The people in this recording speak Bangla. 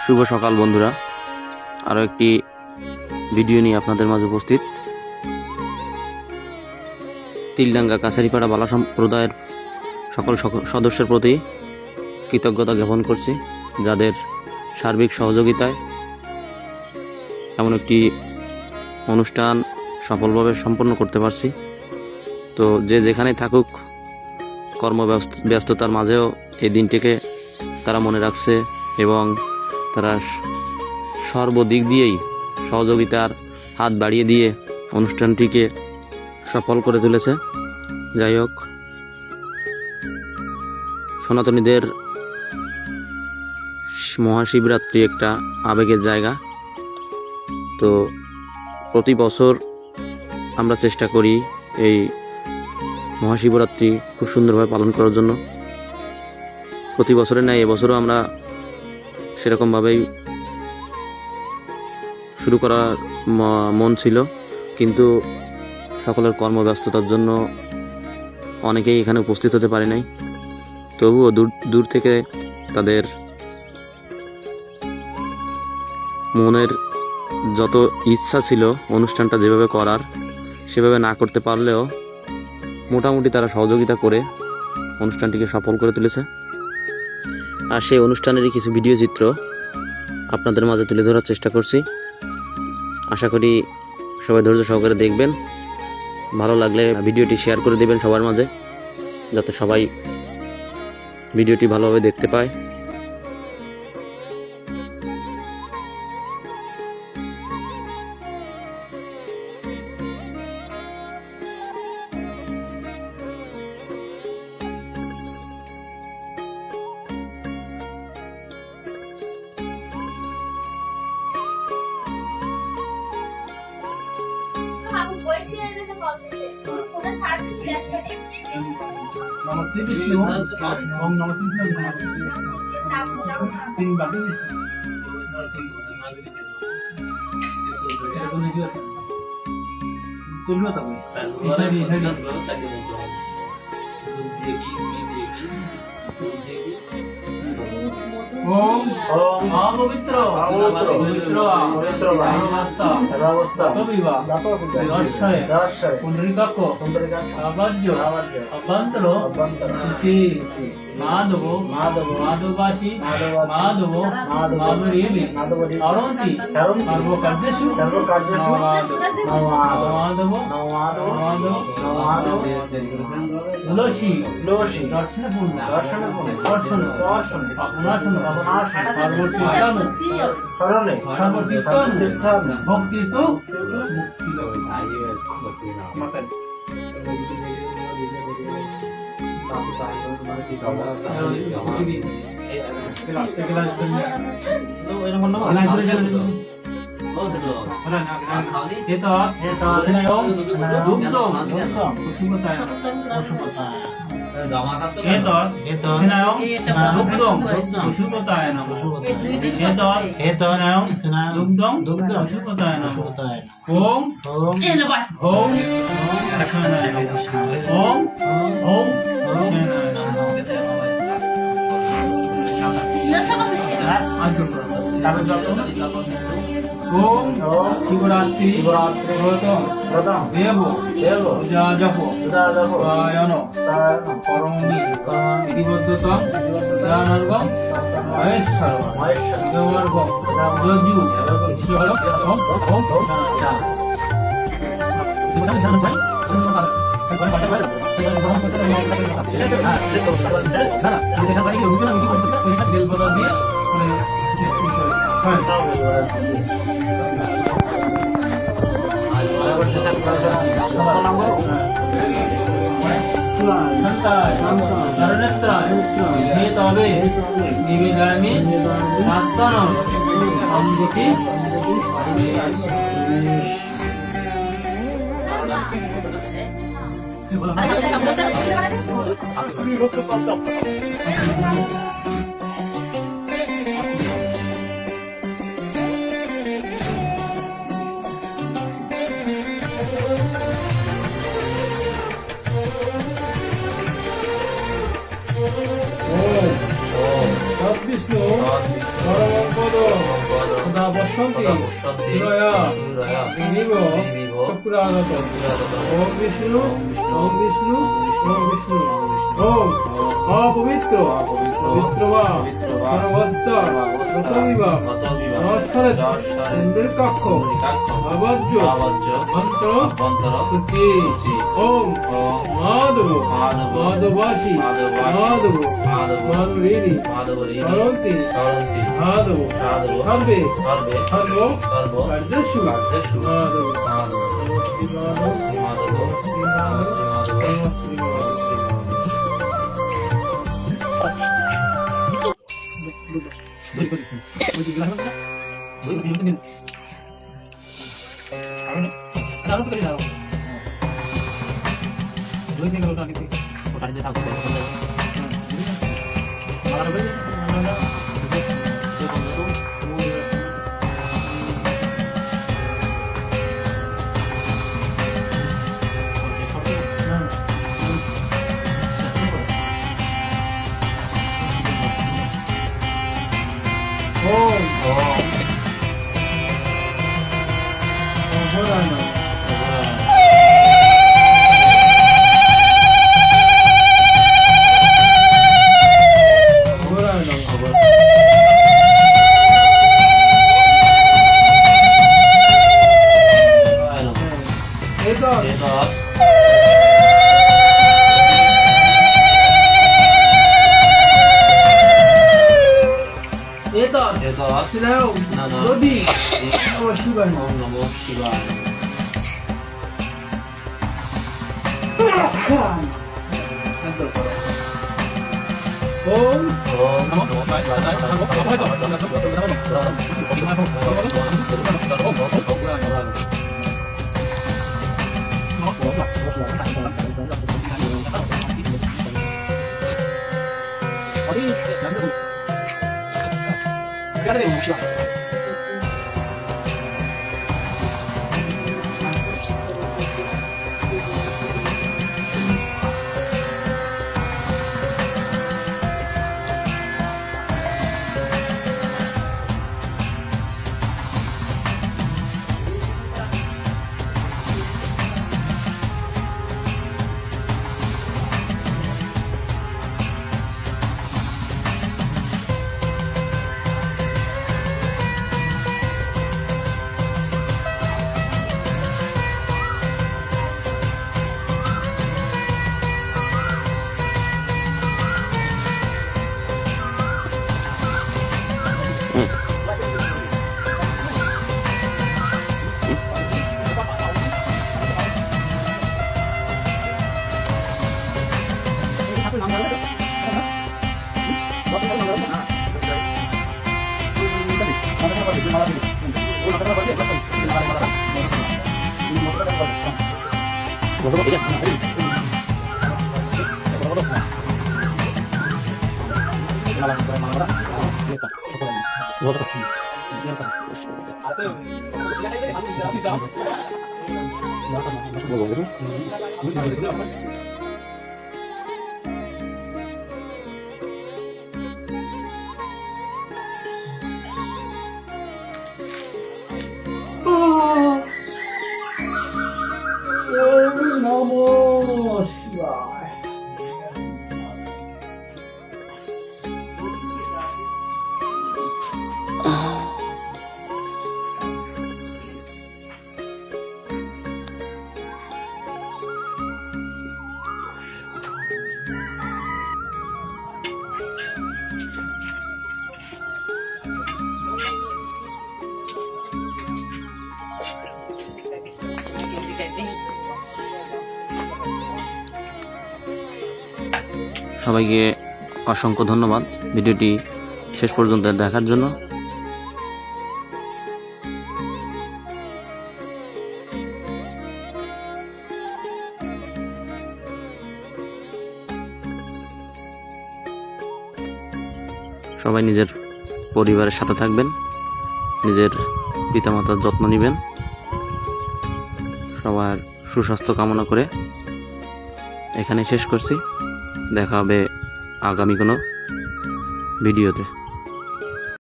শুভ সকাল বন্ধুরা, আরও একটি ভিডিও নিয়ে আপনাদের মাঝে উপস্থিত। তিলডাঙ্গা কাছারিপাড়া বালা সম্প্রদায়ের সকল সদস্যের প্রতি কৃতজ্ঞতা জ্ঞাপন করছি, যাদের সার্বিক সহযোগিতায় এমন একটি অনুষ্ঠান সফলভাবে সম্পন্ন করতে পারছি। তো যে যেখানে থাকুক, কর্মব্যস্ততার মাঝেও এই দিনটিকে তারা মনে রাখছে এবং তারা সর্বদিক দিয়েই সহযোগিতার হাত বাড়িয়ে দিয়ে অনুষ্ঠানটিকে সফল করে তুলেছে। যাই হোক, সনাতনীদের মহাশিবরাত্রি একটা আবেগের জায়গা। তো প্রতি বছর আমরা চেষ্টা করি এই মহাশিবরাত্রি খুব সুন্দরভাবে পালন করার জন্য। প্রতি বছরের ন্যায় এবছরও আমরা সেরকমভাবেই শুরু করার মন ছিল, কিন্তু সকলের কর্মব্যস্ততার জন্য অনেকেই এখানে উপস্থিত হতে পারে নাই। তবুও দূর থেকে তাদের মনের যত ইচ্ছা ছিল অনুষ্ঠানটা যেভাবে করার, সেভাবে না করতে পারলেও মোটামুটি তারা সহযোগিতা করে অনুষ্ঠানটিকে সফল করে তুলেছে। আর সেই অনুষ্ঠানেরই কিছু ভিডিও চিত্র আপনাদের মাঝে তুলে ধরার চেষ্টা করছি। আশা করি সবাই ধৈর্য সহকারে দেখবেন। ভালো লাগলে ভিডিওটি শেয়ার করে দেবেন সবার মাঝে, যাতে সবাই ভিডিওটি ভালোভাবে দেখতে পায়। नमः श्री कृष्ण ओम नमः श्री कृष्ण नमः श्री कृष्ण तीन बातें तुम बताओ ओम ओम पवित्र सर्वावस्था तविवा दर्शय पुंडरीकाक्ष अवाज्य अभ्यंतर रुचि माधव माधवासी माधव माधुरीति अरंति सर्वकार्येषु माधव तुलसी दर्शन पूर्ण स्पर्शन अपनाशन सर्वतीर्थान भक्ति तो ओम शिवरात्रि व्रतम देव पूजा जप गायन करोमि विधिबद्धतं ज्ञानार्गं महेश्वर देवर्गं यजु ईश्वरं ओम विष्णु তথা পশ্যন্তি শিবায় বিনিব চক্রাগত ওম বিষ্ণু ওম বিষ্ণু ওম বিষ্ণু ওম অপবিত্র পবিত্র বা সর্বস্ত গতবিবা নশ্বরত ইন্দ্রকাক্ষ আবজ্জ অন্তর সুচি ওম মাধব মাধবাসী মাধব মাধুরীনি করন্তি মাধব সর্বে সর্ব কার্যস্য মাধব ওম অপরায়ণ নদী ও শিবায় ওম নমঃ শিবায় ওম ওম নমঃ সবাইকে অসংখ্য ধন্যবাদ ভিডিওটি শেষ পর্যন্ত দেখার জন্য। সবাই নিজের পরিবারের সাথে থাকবেন, নিজের পিতামাতার যত্ন নেবেন। সবার সুস্বাস্থ্য কামনা করে এখানে শেষ করছি। দেখা হবে আগামী কোনো ভিডিওতে।